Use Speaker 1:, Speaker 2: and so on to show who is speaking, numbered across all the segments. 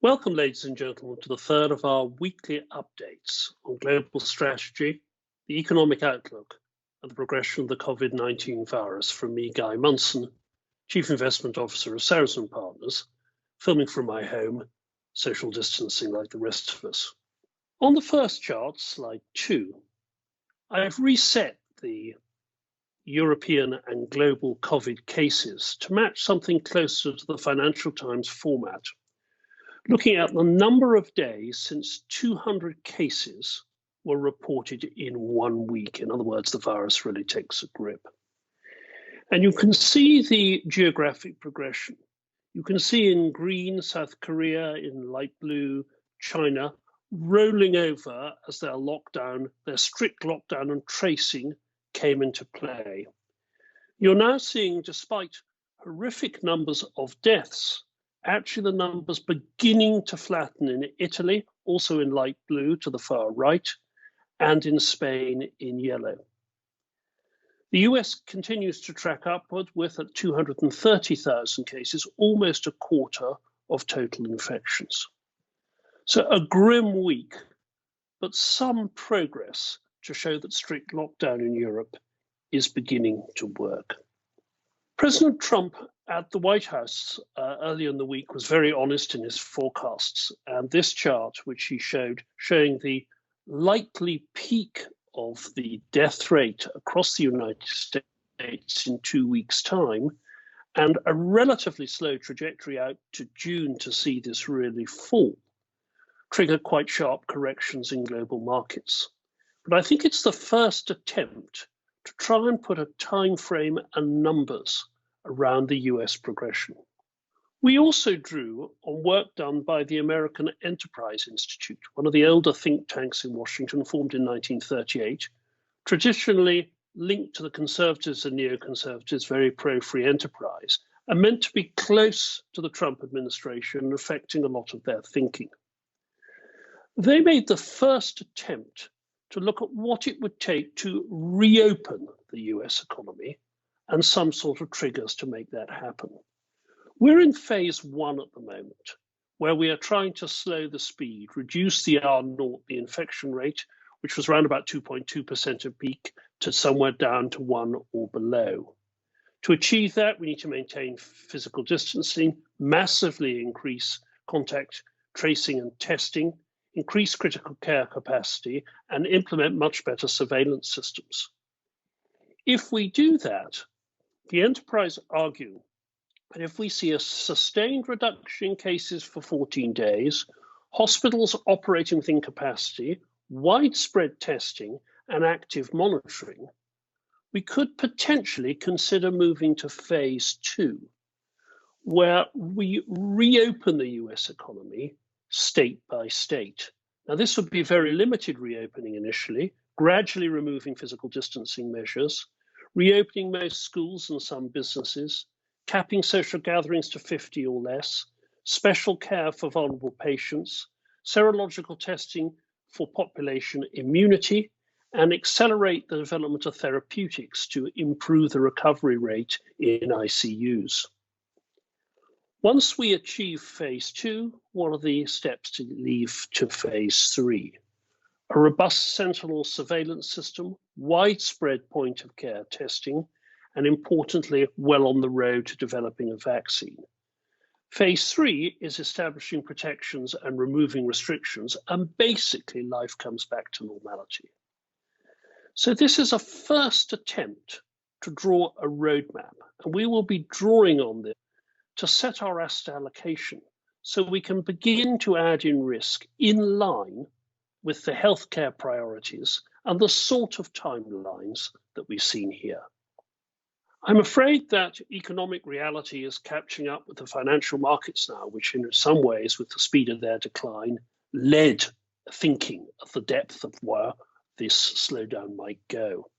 Speaker 1: Welcome, ladies and gentlemen, to the third of our weekly updates on global strategy, the economic outlook, and the progression of the COVID-19 virus from me, Guy Munson, Chief Investment Officer of Saracen Partners, filming from my home, social distancing like the rest of us. On the first chart, slide 2, I've reset the European and global COVID cases to match something closer to the Financial Times format, looking at the number of days since 200 cases were reported in 1 week. In other words, the virus really takes a grip. And you can see the geographic progression. You can see in green South Korea, in light blue China, rolling over as their strict lockdown and tracing came into play. You're now seeing, despite horrific numbers of deaths, actually the numbers beginning to flatten in Italy, also in light blue to the far right, and in Spain in yellow. The US continues to track upward with at 230,000 cases, almost a quarter of total infections. So a grim week, but some progress to show that strict lockdown in Europe is beginning to work. President Trump at the White House earlier in the week was very honest in his forecasts. And this chart, which he showed, showing the likely peak of the death rate across the United States in 2 weeks' time, and a relatively slow trajectory out to June to see this really fall, triggered quite sharp corrections in global markets. But I think it's the first attempt to try and put a time frame and numbers around the US progression. We also drew on work done by the American Enterprise Institute, one of the older think tanks in Washington, formed in 1938, traditionally linked to the conservatives and neoconservatives, very pro-free enterprise, and meant to be close to the Trump administration and affecting a lot of their thinking. They made the first attempt to look at what it would take to reopen the US economy and some sort of triggers to make that happen. We're in phase 1 at the moment, where we are trying to slow the speed, reduce the R0, the infection rate, which was around about 2.2% at peak, to somewhere down to 1 or below. To achieve that, we need to maintain physical distancing, massively increase contact tracing and testing, increase critical care capacity, and implement much better surveillance systems. If we do that, the enterprise argue that if we see a sustained reduction in cases for 14 days, hospitals operating within capacity, widespread testing, and active monitoring, we could potentially consider moving to phase 2, where we reopen the US economy state by state. Now, this would be very limited reopening initially, gradually removing physical distancing measures, reopening most schools and some businesses, capping social gatherings to 50 or less, special care for vulnerable patients, serological testing for population immunity, and accelerate the development of therapeutics to improve the recovery rate in ICUs. Once we achieve phase 2, what are the steps to lead to phase 3? A robust sentinel surveillance system, widespread point of care testing, and importantly, well on the road to developing a vaccine. Phase 3 is establishing protections and removing restrictions, and basically life comes back to normality. So this is a first attempt to draw a roadmap, and we will be drawing on this to set our asset allocation so we can begin to add in risk in line with the healthcare priorities and the sort of timelines that we've seen here. I'm afraid that economic reality is catching up with the financial markets now, which in some ways, with the speed of their decline, led thinking of the depth of where this slowdown might go.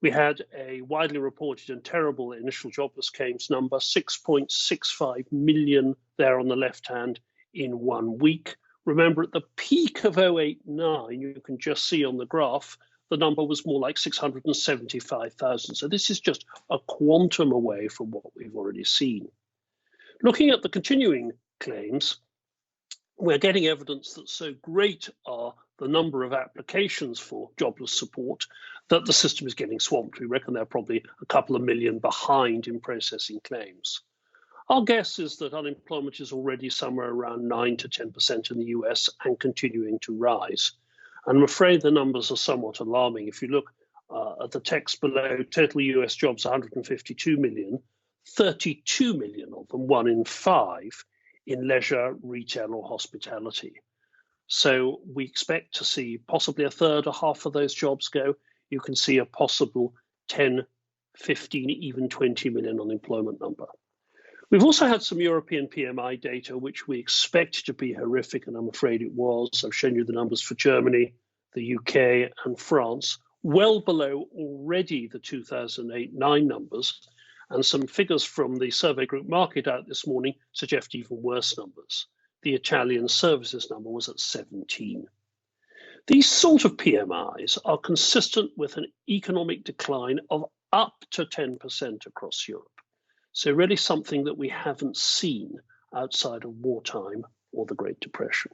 Speaker 1: We had a widely reported and terrible initial jobless claims number, 6.65 million there on the left hand in 1 week. Remember, at the peak of 2008-09, you can just see on the graph, the number was more like 675,000. So this is just a quantum away from what we've already seen. Looking at the continuing claims, We're getting evidence that so great are the number of applications for jobless support that the system is getting swamped. We reckon they're probably a couple of million behind in processing claims. Our guess is that unemployment is already somewhere around 9 to 10% in the US and continuing to rise. And I'm afraid the numbers are somewhat alarming. If you look at the text below, total US jobs 152 million, 32 million of them, 1 in 5, in leisure, retail or hospitality. So we expect to see possibly a third or half of those jobs go. You can see a possible 10, 15, even 20 million unemployment number. We've also had some European PMI data, which we expect to be horrific, and I'm afraid it was. I've shown you the numbers for Germany, the UK, and France, well below already the 2008-9 numbers, and some figures from the survey group market out this morning suggest even worse numbers. The Italian services number was at 17. These sort of PMIs are consistent with an economic decline of up to 10% across Europe. So really something that we haven't seen outside of wartime or the Great Depression.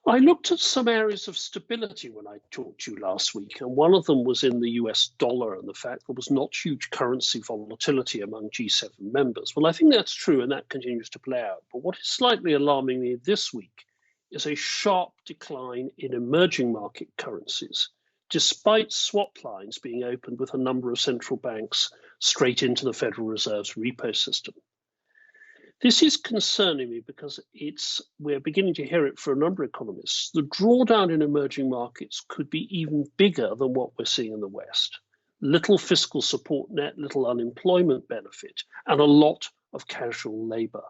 Speaker 1: I looked at some areas of stability when I talked to you last week, and one of them was in the US dollar and the fact there was not huge currency volatility among G7 members. Well, I think that's true and that continues to play out. But what is slightly alarming me this week is a sharp decline in emerging market currencies, despite swap lines being opened with a number of central banks straight into the Federal Reserve's repo system. This is concerning me because we're beginning to hear it for a number of economists. The drawdown in emerging markets could be even bigger than what we're seeing in the West. Little fiscal support net, little unemployment benefit, and a lot of casual labor.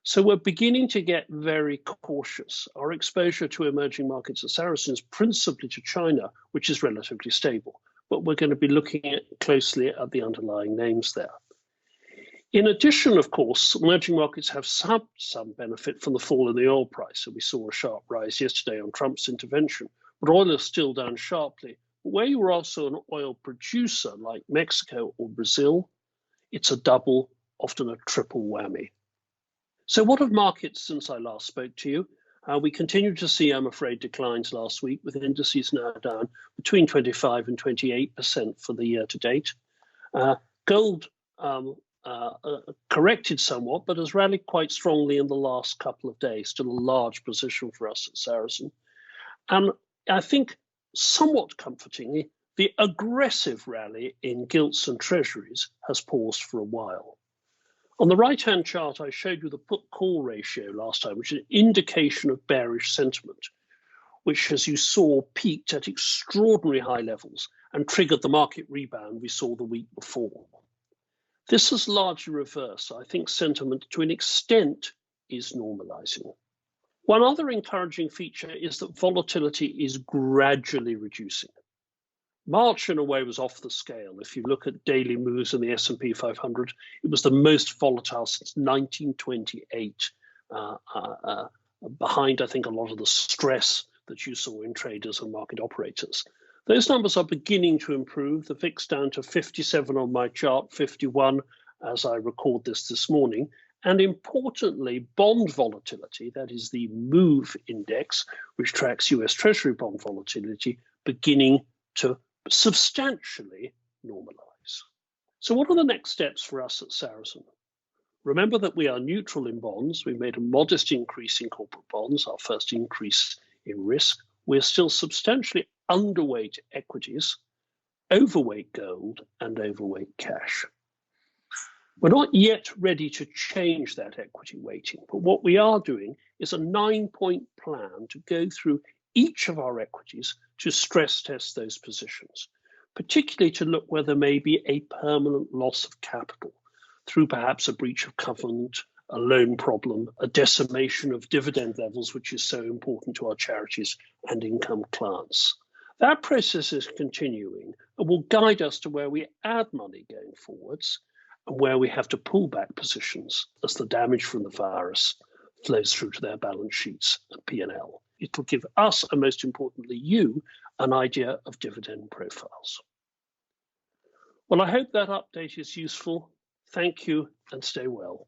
Speaker 1: So we're beginning to get very cautious. Our exposure to emerging markets at Saracen is principally to China, which is relatively stable, but we're going to be looking closely at the underlying names there. In addition, of course, emerging markets have some benefit from the fall in the oil price. So we saw a sharp rise yesterday on Trump's intervention, but oil is still down sharply. Where you're also an oil producer like Mexico or Brazil, it's a double, often a triple whammy. So what of markets since I last spoke to you? We continue to see, I'm afraid, declines last week, with indices now down between 25 and 28% for the year to date. Gold corrected somewhat, but has rallied quite strongly in the last couple of days, still a large position for us at Saracen. And I think somewhat comfortingly, the aggressive rally in gilts and treasuries has paused for a while. On the right-hand chart, I showed you the put-call ratio last time, which is an indication of bearish sentiment, which, as you saw, peaked at extraordinary high levels and triggered the market rebound we saw the week before. This has largely reversed. I think sentiment, to an extent, is normalizing. One other encouraging feature is that volatility is gradually reducing. March, in a way, was off the scale. If you look at daily moves in the S&P 500, it was the most volatile since 1928, behind, I think, a lot of the stress that you saw in traders and market operators. Those numbers are beginning to improve. The VIX down to 57 on my chart, 51 as I record this morning. And importantly, bond volatility, that is the MOVE index, which tracks US Treasury bond volatility, beginning to substantially normalize. So what are the next steps for us at Saracen? Remember that we are neutral in bonds. We made a modest increase in corporate bonds, our first increase in risk. We're still substantially underweight equities, overweight gold, and overweight cash. We're not yet ready to change that equity weighting, but what we are doing is a 9-point plan to go through each of our equities to stress test those positions, particularly to look where there may be a permanent loss of capital through perhaps a breach of covenant, a loan problem, a decimation of dividend levels, which is so important to our charities and income clients. That process is continuing and will guide us to where we add money going forwards and where we have to pull back positions as the damage from the virus flows through to their balance sheets and P&L. It will give us, and most importantly you, an idea of dividend profiles. Well, I hope that update is useful. Thank you and stay well.